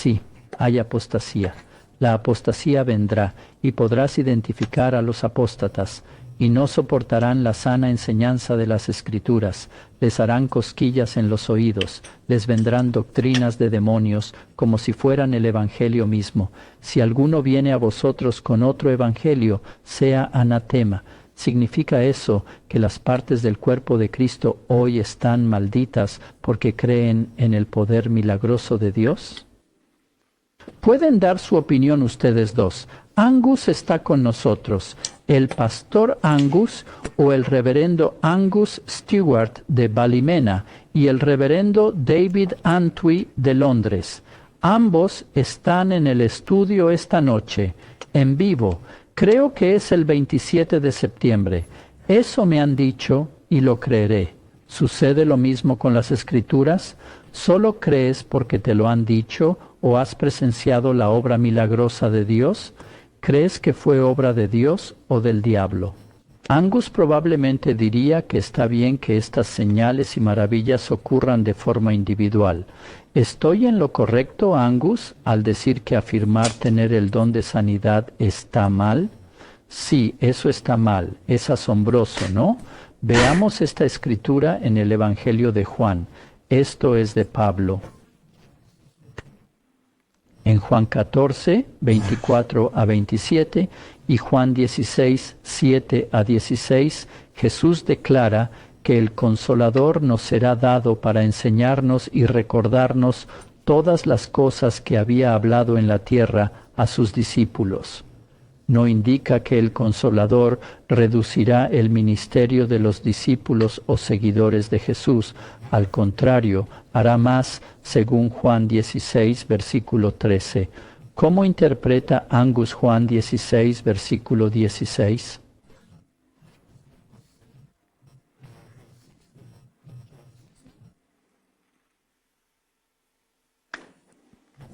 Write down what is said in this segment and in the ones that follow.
Sí, hay apostasía. La apostasía vendrá, y podrás identificar a los apóstatas, y no soportarán la sana enseñanza de las Escrituras, les harán cosquillas en los oídos, les vendrán doctrinas de demonios, como si fueran el Evangelio mismo. Si alguno viene a vosotros con otro Evangelio, sea anatema. ¿Significa eso que las partes del cuerpo de Cristo hoy están malditas porque creen en el poder milagroso de Dios? Pueden dar su opinión ustedes dos. Angus está con nosotros, el pastor Angus o el reverendo Angus Stewart de Ballymena y el reverendo David Antwi de Londres. Ambos están en el estudio esta noche, en vivo. Creo que es el 27 de septiembre. Eso me han dicho y lo creeré. ¿Sucede lo mismo con las Escrituras? ¿Solo crees porque te lo han dicho o has presenciado la obra milagrosa de Dios? ¿Crees que fue obra de Dios o del diablo? Angus probablemente diría que está bien que estas señales y maravillas ocurran de forma individual. ¿Estoy en lo correcto, Angus, al decir que afirmar tener el don de sanidad está mal? Sí, eso está mal. Es asombroso, ¿no? Veamos esta escritura en el Evangelio de Juan. Esto es de Pablo. En Juan 14, 24 a 27 y Juan 16, 7 a 16, Jesús declara que el Consolador nos será dado para enseñarnos y recordarnos todas las cosas que había hablado en la tierra a sus discípulos. No indica que el Consolador reducirá el ministerio de los discípulos o seguidores de Jesús. Al contrario, hará más, según Juan 16, versículo 13. ¿Cómo interpreta Angus Juan 16, versículo 16?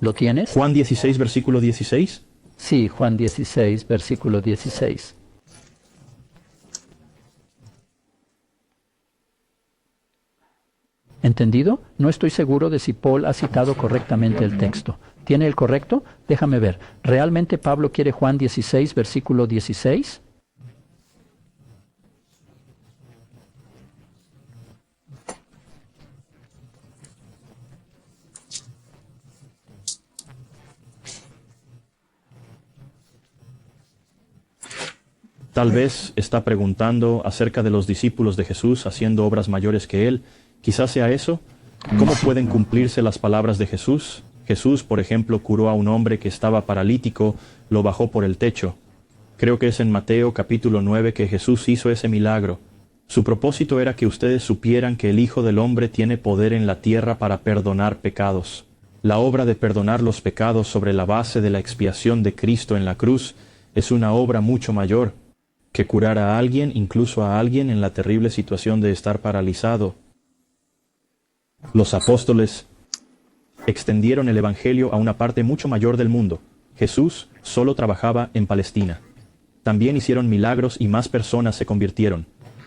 ¿Lo tienes? Juan 16, versículo 16. Sí, Juan 16, versículo 16. ¿Entendido? No estoy seguro de si Paul ha citado correctamente el texto. ¿Tiene el correcto? Déjame ver. ¿Realmente Pablo quiere Juan 16, versículo 16? Tal vez está preguntando acerca de los discípulos de Jesús haciendo obras mayores que él. Quizás sea eso. ¿Cómo pueden cumplirse las palabras de Jesús? Jesús, por ejemplo, curó a un hombre que estaba paralítico, lo bajó por el techo. Creo que es en Mateo capítulo 9 que Jesús hizo ese milagro. Su propósito era que ustedes supieran que el Hijo del Hombre tiene poder en la tierra para perdonar pecados. La obra de perdonar los pecados sobre la base de la expiación de Cristo en la cruz es una obra mucho mayor que curar a alguien, incluso a alguien en la terrible situación de estar paralizado. Los apóstoles extendieron el Evangelio a una parte mucho mayor del mundo. Jesús solo trabajaba en Palestina. También hicieron milagros y más personas se convirtieron.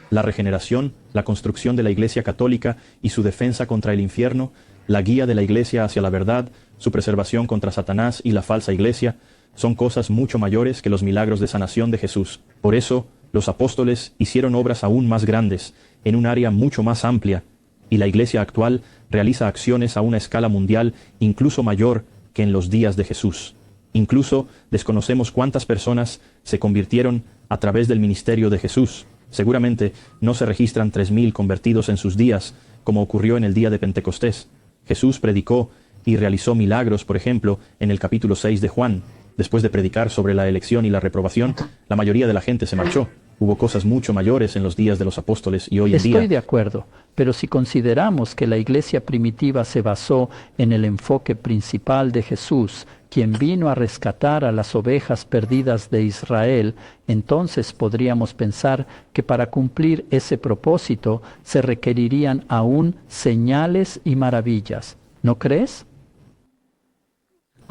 La regeneración, la construcción de la Iglesia católica y su defensa contra el infierno, la guía de la Iglesia hacia la verdad, su preservación contra Satanás y la falsa Iglesia, son cosas mucho mayores que los milagros de sanación de Jesús. Por eso, los apóstoles hicieron obras aún más grandes, en un área mucho más amplia, y la Iglesia actual realiza acciones a una escala mundial incluso mayor que en los días de Jesús. Incluso desconocemos cuántas personas se convirtieron a través del ministerio de Jesús. Seguramente no se registran 3,000 convertidos en sus días, como ocurrió en el día de Pentecostés. Jesús predicó y realizó milagros, por ejemplo, en el capítulo 6 de Juan. Después de predicar sobre la elección y la reprobación, la mayoría de la gente se marchó. Hubo cosas mucho mayores en los días de los apóstoles y hoy en día. Estoy de acuerdo, pero si consideramos que la iglesia primitiva se basó en el enfoque principal de Jesús, quien vino a rescatar a las ovejas perdidas de Israel, entonces podríamos pensar que para cumplir ese propósito se requerirían aún señales y maravillas. ¿No crees?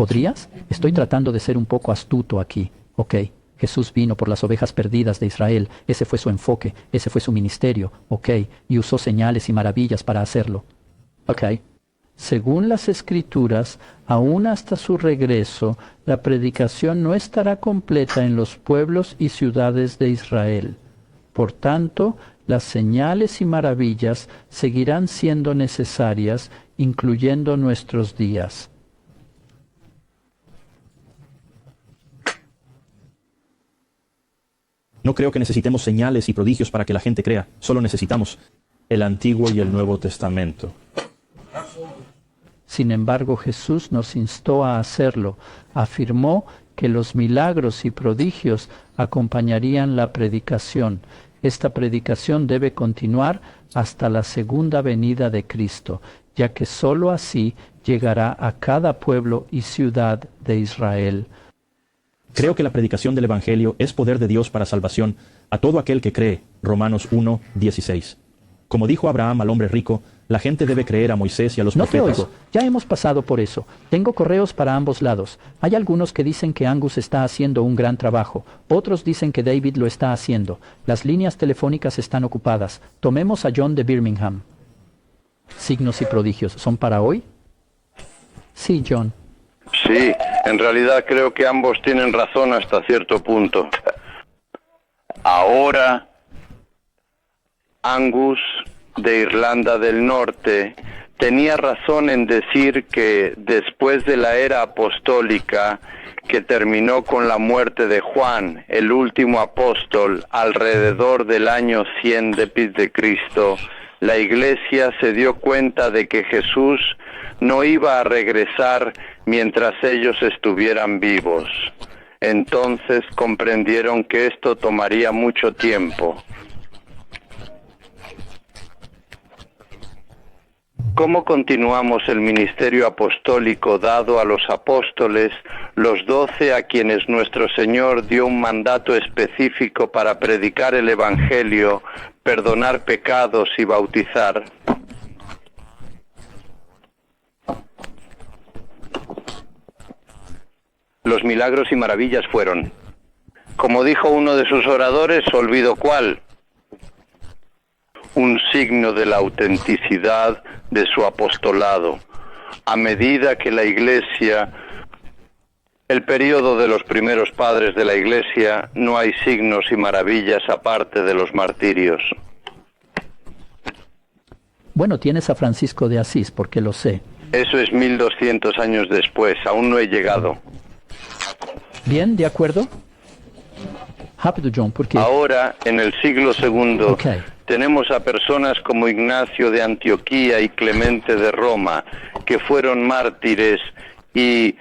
¿Podrías? Estoy tratando de ser un poco astuto aquí. Ok, Jesús vino por las ovejas perdidas de Israel. Ese fue su enfoque, ese fue su ministerio. Ok, y usó señales y maravillas para hacerlo. Ok. Según las Escrituras, aún hasta su regreso, la predicación no estará completa en los pueblos y ciudades de Israel. Por tanto, las señales y maravillas seguirán siendo necesarias, incluyendo nuestros días. No creo que necesitemos señales y prodigios para que la gente crea. Solo necesitamos el Antiguo y el Nuevo Testamento. Sin embargo, Jesús nos instó a hacerlo. Afirmó que los milagros y prodigios acompañarían la predicación. Esta predicación debe continuar hasta la segunda venida de Cristo, ya que sólo así llegará a cada pueblo y ciudad de Israel. Creo que la predicación del Evangelio es poder de Dios para salvación a todo aquel que cree. Romanos 1:16. Como dijo Abraham al hombre rico, la gente debe creer a Moisés y a los No te profetas. oigo. Ya hemos pasado por eso. Tengo correos para ambos lados. Hay algunos que dicen que Angus está haciendo un gran trabajo. Otros dicen que David lo está haciendo. Las líneas telefónicas están ocupadas. Tomemos a John de Birmingham. Signos y prodigios. ¿Son para hoy? Sí, John. Sí, en realidad creo que ambos tienen razón hasta cierto punto. Ahora, Angus de Irlanda del Norte tenía razón en decir que después de la era apostólica, que terminó con la muerte de Juan, el último apóstol, alrededor del año 100 después de Cristo, la Iglesia se dio cuenta de que Jesús no iba a regresar mientras ellos estuvieran vivos. Entonces comprendieron que esto tomaría mucho tiempo. ¿Cómo continuamos el ministerio apostólico dado a los apóstoles, los 12 a quienes nuestro Señor dio un mandato específico para predicar el Evangelio, perdonar pecados y bautizar? Los milagros y maravillas fueron, como dijo uno de sus oradores, olvido cuál, un signo de la autenticidad de su apostolado. A medida que la Iglesia, el período de los primeros padres de la Iglesia, no hay signos y maravillas aparte de los martirios. Bueno, tienes a Francisco de Asís, porque lo sé. Eso es 1200 años después, aún no he llegado. Bien, ¿de acuerdo? Rápido, John, porque... Ahora, en el siglo II, Okay. tenemos a personas como Ignacio de Antioquía y Clemente de Roma, que fueron mártires y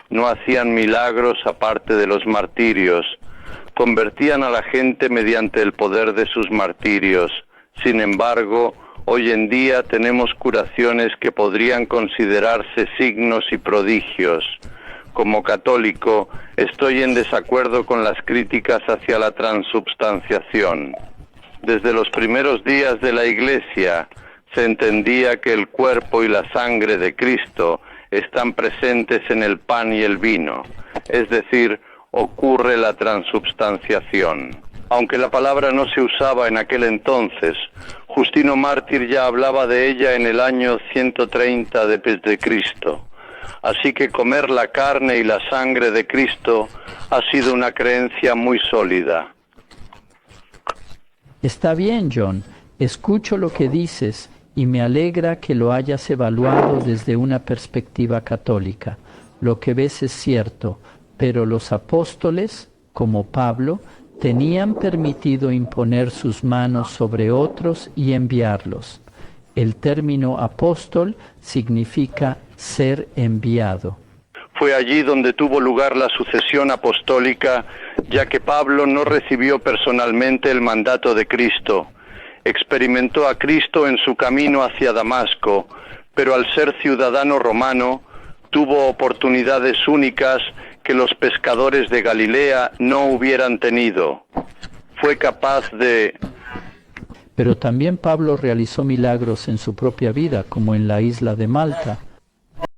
no hacían milagros aparte de los martirios. Convertían a la gente mediante el poder de sus martirios. Sin embargo, hoy en día tenemos curaciones que podrían considerarse signos y prodigios. Como católico, estoy en desacuerdo con las críticas hacia la transubstanciación. Desde los primeros días de la Iglesia, se entendía que el cuerpo y la sangre de Cristo están presentes en el pan y el vino, es decir, ocurre la transubstanciación. Aunque la palabra no se usaba en aquel entonces, Justino Mártir ya hablaba de ella en el año 130 después de Cristo. Así que comer la carne y la sangre de Cristo ha sido una creencia muy sólida. Está bien, John. Escucho lo que dices y me alegra que lo hayas evaluado desde una perspectiva católica. Lo que ves es cierto, pero los apóstoles, como Pablo, tenían permitido imponer sus manos sobre otros y enviarlos. El término apóstol significa ser enviado. Fue allí donde tuvo lugar la sucesión apostólica, ya que Pablo no recibió personalmente el mandato de Cristo. Experimentó a Cristo en su camino hacia Damasco, pero al ser ciudadano romano, tuvo oportunidades únicas que los pescadores de Galilea no hubieran tenido. Fue capaz de... Pero también Pablo realizó milagros en su propia vida, como en la isla de Malta.